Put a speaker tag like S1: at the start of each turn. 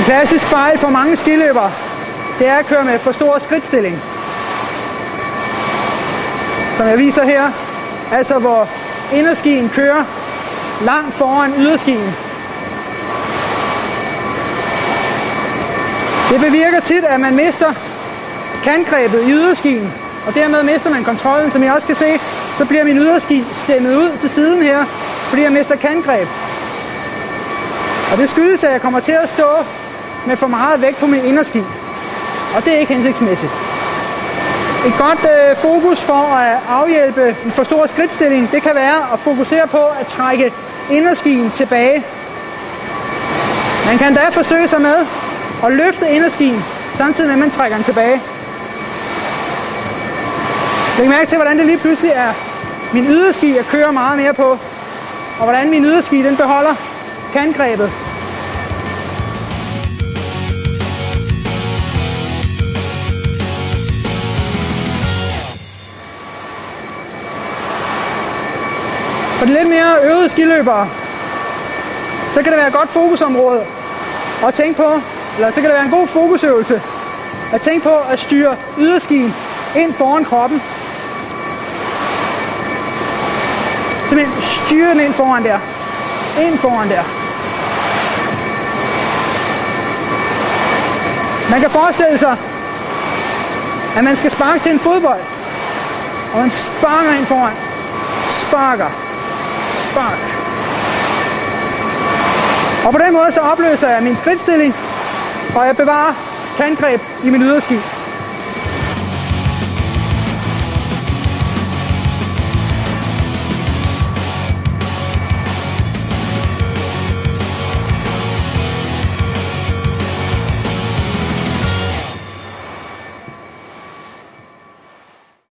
S1: En klassisk fejl for mange skiløbere, det er at køre med for stor skridtstilling. Som jeg viser her, altså hvor inderskien kører langt foran yderskien. Det bevirker tit, at man mister kantgrebet i yderskien, og dermed mister man kontrollen. Som I også kan se, så bliver min yderski stemmet ud til siden her, fordi jeg mister kantgreb. Og det skyldes, at jeg kommer til at stå med for meget vægt på min inderski, og det er ikke hensigtsmæssigt. Et godt fokus for at afhjælpe en for stor skridtstilling, det kan være at fokusere på at trække inderskien tilbage. Man kan da forsøge sig med at løfte inderskien, samtidig med at man trækker den tilbage. Læg mærke til, hvordan det lige pludselig er min yderski, jeg kører meget mere på, og hvordan min yderski den beholder kantgrebet. For de lidt mere øvede skiløbere, så kan det være et godt fokusområde at tænke på, eller så kan det være en god fokusøvelse at tænke på at styre yderskien ind foran kroppen. Simpelthen styre den ind foran der. Ind foran der. Man kan forestille sig, at man skal sparke til en fodbold, og man sparker ind foran. Sparker. Spark. Og på den måde så opløser jeg min skridtstilling, og jeg bevarer kantgreb i min yderski.